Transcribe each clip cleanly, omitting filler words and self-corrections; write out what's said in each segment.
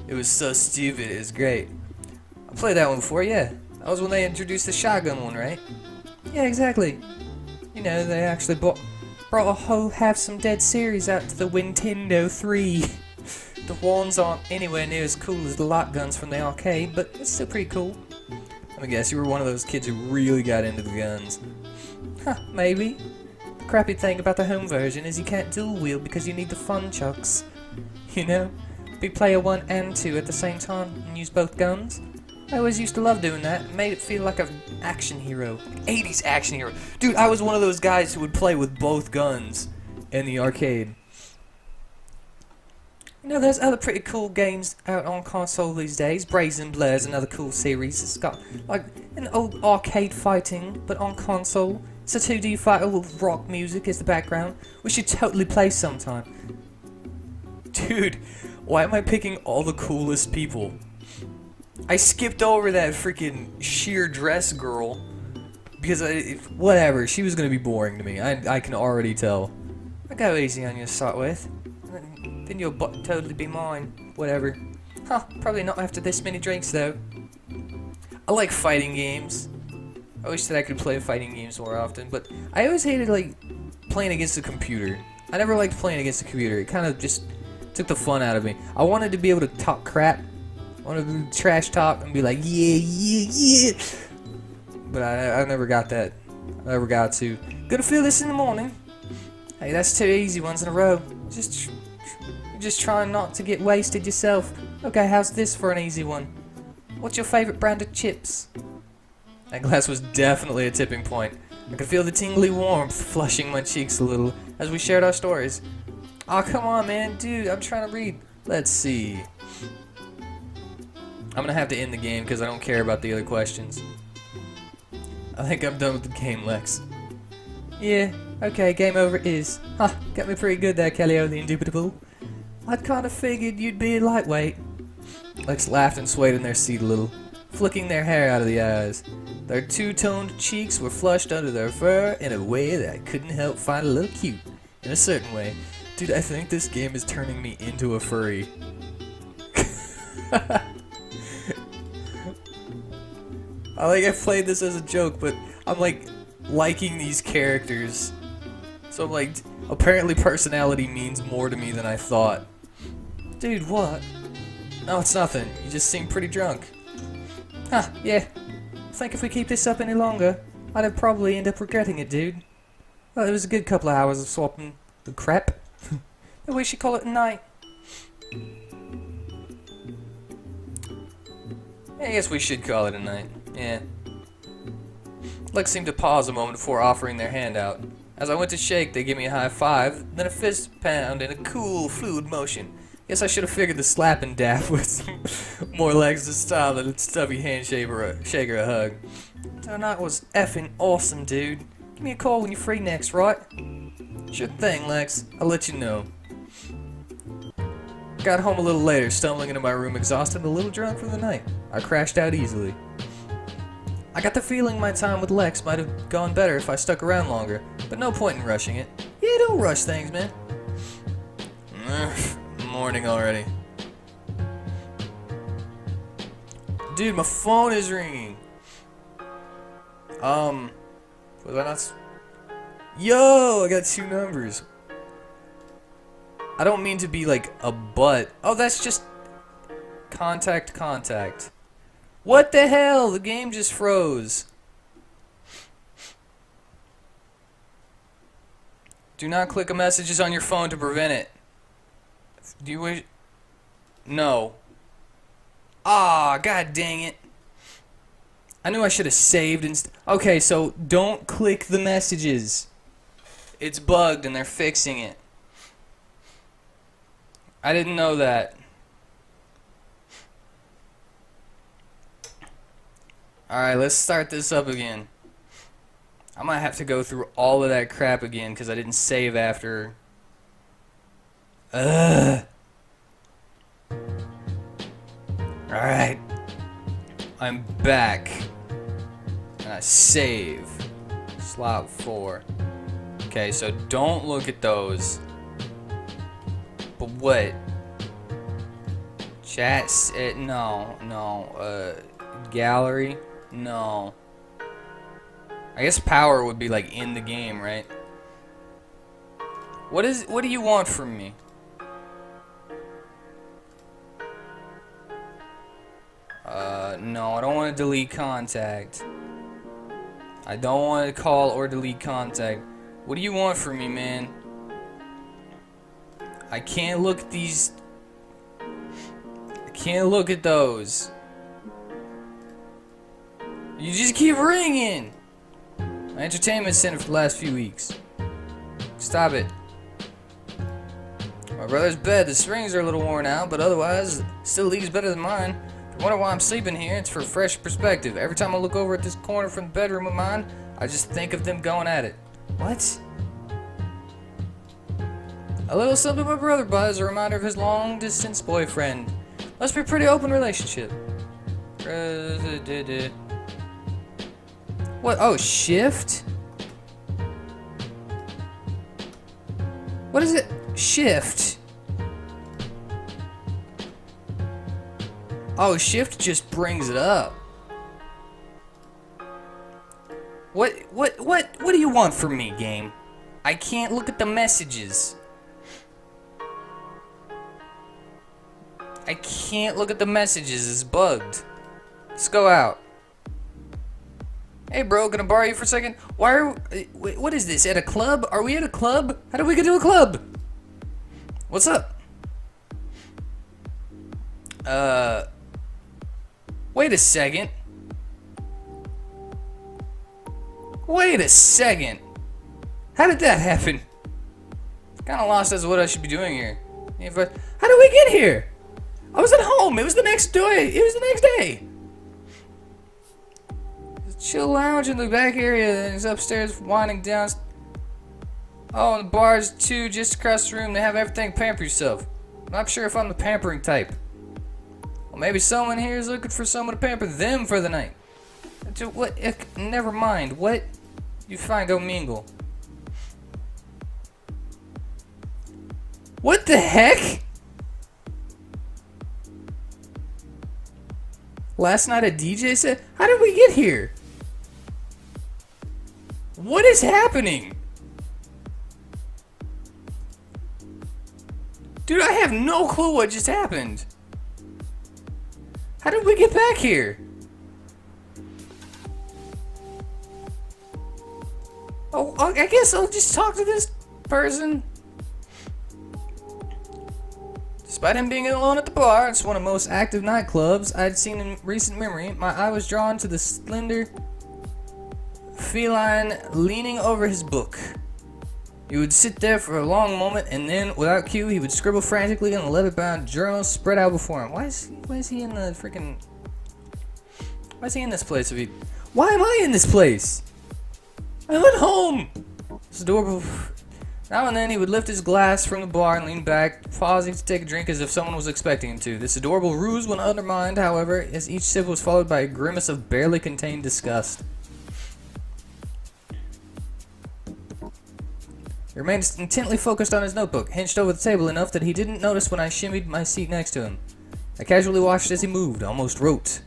It was so stupid. It was great. I played that one before, yeah. That was when they introduced the shotgun one, right? Yeah, exactly. You know, they actually brought a whole Have Some Dead series out to the Nintendo 3. The ones aren't anywhere near as cool as the lock guns from the arcade, but it's still pretty cool. Let me guess, you were one of those kids who really got into the guns. Huh, maybe. The crappy thing about the home version is you can't dual wield because you need the fun chucks. You know? Be player 1 and 2 at the same time and use both guns. I always used to love doing that. It made it feel like an action hero. 80s action hero. Dude, I was one of those guys who would play with both guns in the arcade. You know, there's other pretty cool games out on console these days. Brazen Blur is another cool series. It's got, like, an old arcade fighting, but on console. It's a 2D fighter with rock music as the background. We should totally play sometime. Dude, why am I picking all the coolest people? I skipped over that freaking sheer dress girl because whatever, she was gonna be boring to me. I can already tell. I'll go easy on you to start with. Then you'll totally be mine. Whatever. Huh, probably not after this many drinks though. I like fighting games. I wish that I could play fighting games more often, but I always hated like playing against the computer. I never liked playing against the computer. It kind of just took the fun out of me. I wanted to be able to talk crap. I wanted to trash talk and be like, yeah, yeah, yeah. But I never got that. I never got to. Gonna feel this in the morning. Hey, that's 2 easy ones in a row. Just trying not to get wasted yourself. Okay, how's this for an easy one? What's your favorite brand of chips? That glass was definitely a tipping point. I could feel the tingly warmth flushing my cheeks a little as we shared our stories. Aw, come on, man. Dude, I'm trying to read. Let's see. I'm gonna have to end the game because I don't care about the other questions. I think I'm done with the game, Lex. Yeah, okay, game over it is. Huh, got me pretty good there, Kellyo the Indubitable. I'd kinda figured you'd be a lightweight. Lex laughed and swayed in their seat a little, flicking their hair out of the eyes. Their two-toned cheeks were flushed under their fur in a way that I couldn't help find a little cute. In a certain way. Dude, I think this game is turning me into a furry. I played this as a joke, but I'm like liking these characters. So I'm like, apparently personality means more to me than I thought. Dude, what? No, it's nothing. You just seem pretty drunk. Huh, yeah. I think if we keep this up any longer, I'd probably end up regretting it, dude. Well, it was a good couple of hours of swapping the crap. Maybe we should call it a night. I guess we should call it a night. Yeah. Lex seemed to pause a moment before offering their hand out. As I went to shake, they gave me a high five, then a fist pound in a cool, fluid motion. Guess I should have figured the slap and dap was more Lex's style than a stubby handshake or a hug. That night was effing awesome, dude. Give me a call when you're free next, right? Sure thing, Lex. I'll let you know. Got home a little later, stumbling into my room exhausted and a little drunk from the night. I crashed out easily. I got the feeling my time with Lex might have gone better if I stuck around longer, but no point in rushing it. Yeah, don't rush things, man. Morning already. Dude, my phone is ringing. Was I not... Yo, I got 2 numbers. I don't mean to be like a butt. Oh, that's just... Contact. What the hell? The game just froze. Do not click on messages on your phone to prevent it. Do you wish... No. Ah, god dang it. I knew I should have saved instead. Okay, so don't click the messages. It's bugged and they're fixing it. I didn't know that. Alright, let's start this up again. I might have to go through all of that crap again because I didn't save after. Alright. I'm back. And I save. Slot 4. Okay, so don't look at those. But what? No. Gallery? No. I guess power would be like in the game, right? What do you want from me? No, I don't want to delete contact. I don't want to call or delete contact. What do you want from me, man? I can't look at these. I can't look at those. You just keep ringing. My entertainment center for the last few weeks. Stop it. My brother's bed, the springs are a little worn out, but otherwise, still leaves better than mine. If you wonder why I'm sleeping here, it's for fresh perspective. Every time I look over at this corner from the bedroom of mine, I just think of them going at it. What? A little something my brother buys, a reminder of his long-distance boyfriend. Must be a pretty open relationship. What? Oh, shift? What is it? Shift. Oh, shift just brings it up. What do you want from me, game? I can't look at the messages. I can't look at the messages, it's bugged. Let's go out. Hey bro, gonna borrow you for a second? What is this, at a club? Are we at a club? How do we get to a club? What's up? Wait a second. Wait a second. How did that happen? Kinda lost as to what I should be doing here. How did we get here? I was at home. It was the next day. Chill lounge in the back area, and he's upstairs winding down. Oh, and the bars too, just across the room. They have everything. Pamper yourself. I'm not sure if I'm the pampering type. Well, maybe someone here is looking for someone to pamper them for the night. What? Never mind. What? You fine, go mingle. What the heck? Last night a DJ said, how did we get here? What is happening? Dude, I have no clue what just happened. How did we get back here? Oh, I guess I'll just talk to this person. Despite him being alone at the bar, it's one of the most active nightclubs I'd seen in recent memory. My eye was drawn to the slender feline leaning over his book. He would sit there for a long moment, and then, without cue, he would scribble frantically on the leather-bound journal spread out before him. Why is he in the freaking? Why is he in this place? Why am I in this place? I'm at home. It's adorable. Now and then he would lift his glass from the bar and lean back, pausing to take a drink as if someone was expecting him to. This adorable ruse was undermined, however, as each sip was followed by a grimace of barely contained disgust. He remained intently focused on his notebook, hunched over the table enough that he didn't notice when I shimmied my seat next to him. I casually watched as he moved, almost wrote.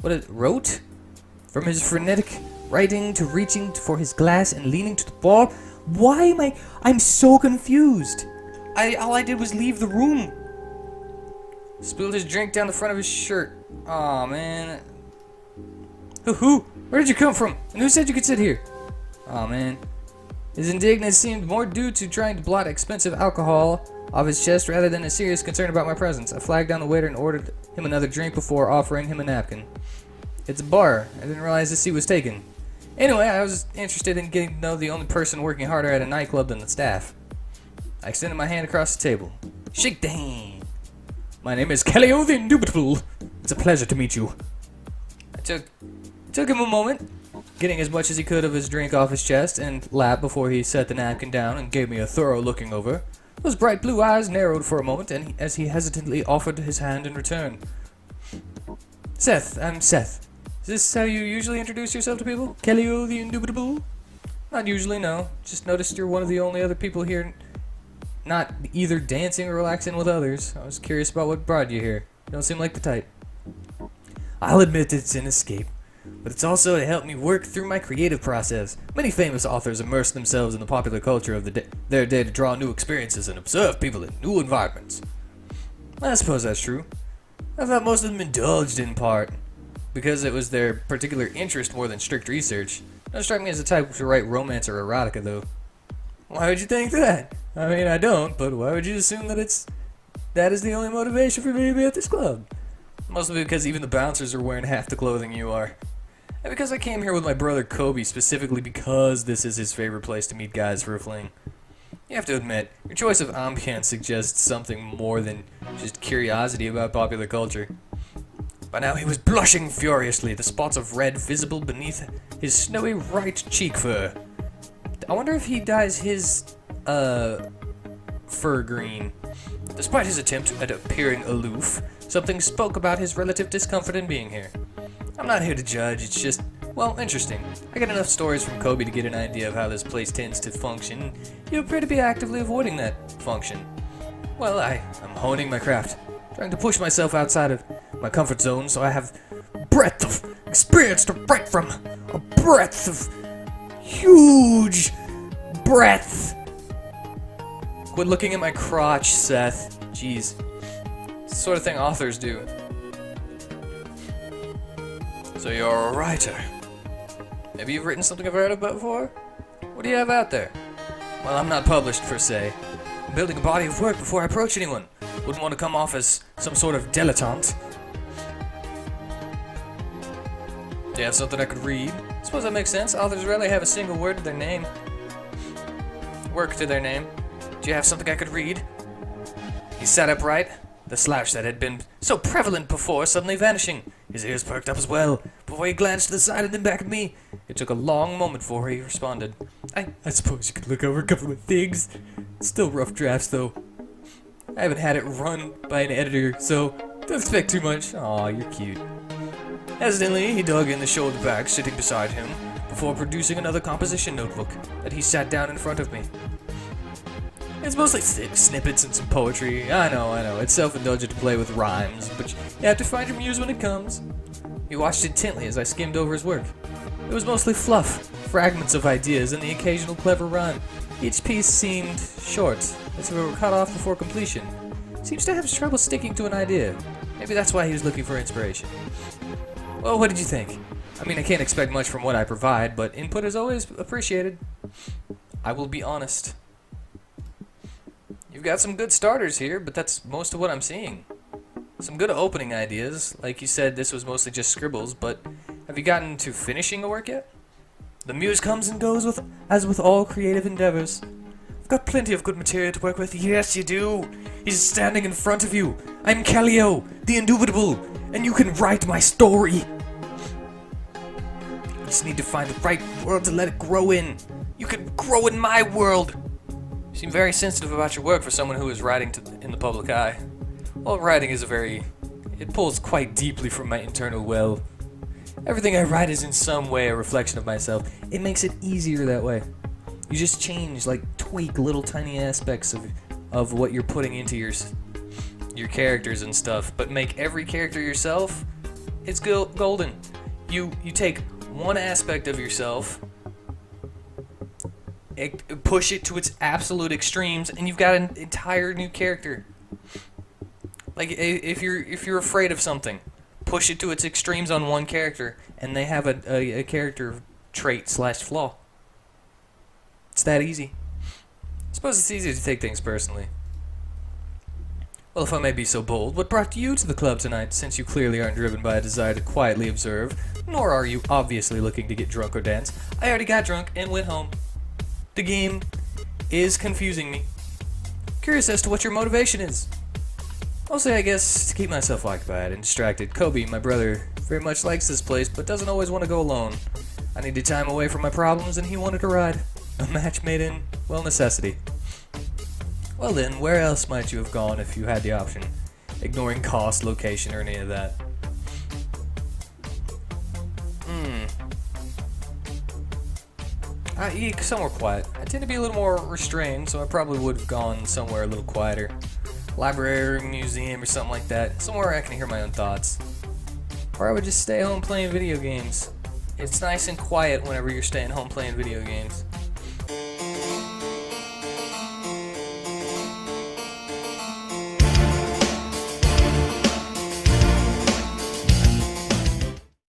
Wrote? From his frenetic writing to reaching for his glass and leaning to the bar. Why am I'm so confused. All I did was leave the room. Spilled his drink down the front of his shirt. Aw, man. Who? Where did you come from? And who said you could sit here? Aw, man. His indignance seemed more due to trying to blot expensive alcohol off his chest rather than a serious concern about my presence. I flagged down the waiter and ordered him another drink before offering him a napkin. It's a bar. I didn't realize the seat was taken. Anyway, I was interested in getting to know the only person working harder at a nightclub than the staff. I extended my hand across the table. Shake the hand. My name is Callio the Indubitable. It's a pleasure to meet you. I took him a moment, getting as much as he could of his drink off his chest and lap before he set the napkin down and gave me a thorough looking over. Those bright blue eyes narrowed for a moment as he hesitantly offered his hand in return. Seth, I'm Seth. Is this how you usually introduce yourself to people? Callio the Indubitable? Not usually, no. Just noticed you're one of the only other people here not either dancing or relaxing with others. I was curious about what brought you here. You don't seem like the type. I'll admit it's an escape, but it's also to help me work through my creative process. Many famous authors immerse themselves in the popular culture of their day to draw new experiences and observe people in new environments. I suppose that's true. I thought most of them indulged in part because it was their particular interest more than strict research. Don't strike me as the type to write romance or erotica, though. Why would you think that? I mean, I don't, but why would you assume that that is the only motivation for me to be at this club? Mostly because even the bouncers are wearing half the clothing you are. And because I came here with my brother Kobe specifically because this is his favorite place to meet guys for a fling. You have to admit, your choice of ambiance suggests something more than just curiosity about popular culture. By now he was blushing furiously, the spots of red visible beneath his snowy right cheek fur. I wonder if he dyes his, fur green. Despite his attempt at appearing aloof, something spoke about his relative discomfort in being here. I'm not here to judge, it's just, well, interesting. I get enough stories from Kobe to get an idea of how this place tends to function. You appear to be actively avoiding that function. Well, I'm honing my craft, trying to push myself outside of my comfort zone so I have breadth of experience to write from. A breadth of huge breadth. Quit looking at my crotch, Seth. Jeez. It's the sort of thing authors do. So you're a writer. Maybe you've written something I've heard about before? What do you have out there? Well, I'm not published per se. I'm building a body of work before I approach anyone. Wouldn't want to come off as some sort of dilettante. Do you have something I could read? I suppose that makes sense. Authors rarely have a single word to their name. Work to their name. Do you have something I could read? He sat upright, the slouch that had been so prevalent before suddenly vanishing. His ears perked up as well, before he glanced to the side and then back at me. It took a long moment before he responded. I suppose you could look over a couple of things. Still rough drafts, though. I haven't had it run by an editor, so don't expect too much. Aw, you're cute. Hesitantly, he dug in the shoulder bag sitting beside him, before producing another composition notebook that he sat down in front of me. It's mostly snippets and some poetry. I know, it's self-indulgent to play with rhymes, but you have to find your muse when it comes. He watched intently as I skimmed over his work. It was mostly fluff, fragments of ideas, and the occasional clever rhyme. Each piece seemed short, as if it were cut off before completion. Seems to have trouble sticking to an idea. Maybe that's why he was looking for inspiration. Well, what did you think? I mean, I can't expect much from what I provide, but input is always appreciated. I will be honest. You've got some good starters here, but that's most of what I'm seeing. Some good opening ideas. Like you said, this was mostly just scribbles, but have you gotten to finishing a work yet? The muse comes and goes as with all creative endeavors. I've got plenty of good material to work with. Yes, you do. He's standing in front of you. I'm Callio, the Indubitable, and you can write my story. You just need to find the right world to let it grow in. You can grow in my world. You seem very sensitive about your work for someone who is writing in the public eye. Well, writing is it pulls quite deeply from my internal well. Everything I write is in some way a reflection of myself. It makes it easier that way. You just change, tweak little tiny aspects of what you're putting into your characters and stuff, but make every character yourself. It's golden. You take one aspect of yourself, push it to its absolute extremes, and you've got an entire new character. Like if you're afraid of something, push it to its extremes on one character, and they have a character trait / flaw. It's that easy. I suppose it's easy to take things personally. Well, if I may be so bold, what brought you to the club tonight, since you clearly aren't driven by a desire to quietly observe, nor are you obviously looking to get drunk or dance? I already got drunk and went home. The game is confusing me. Curious as to what your motivation is. Mostly, I guess, to keep myself occupied and distracted. Kobe, my brother, very much likes this place, but doesn't always want to go alone. I needed time away from my problems, and he wanted to ride. A match made in, well, necessity. Well then, where else might you have gone if you had the option? Ignoring cost, location, or any of that. Somewhere quiet. I tend to be a little more restrained, so I probably would have gone somewhere a little quieter. library or museum or something like that. Somewhere I can hear my own thoughts. Or I would just stay home playing video games. It's nice and quiet whenever you're staying home playing video games.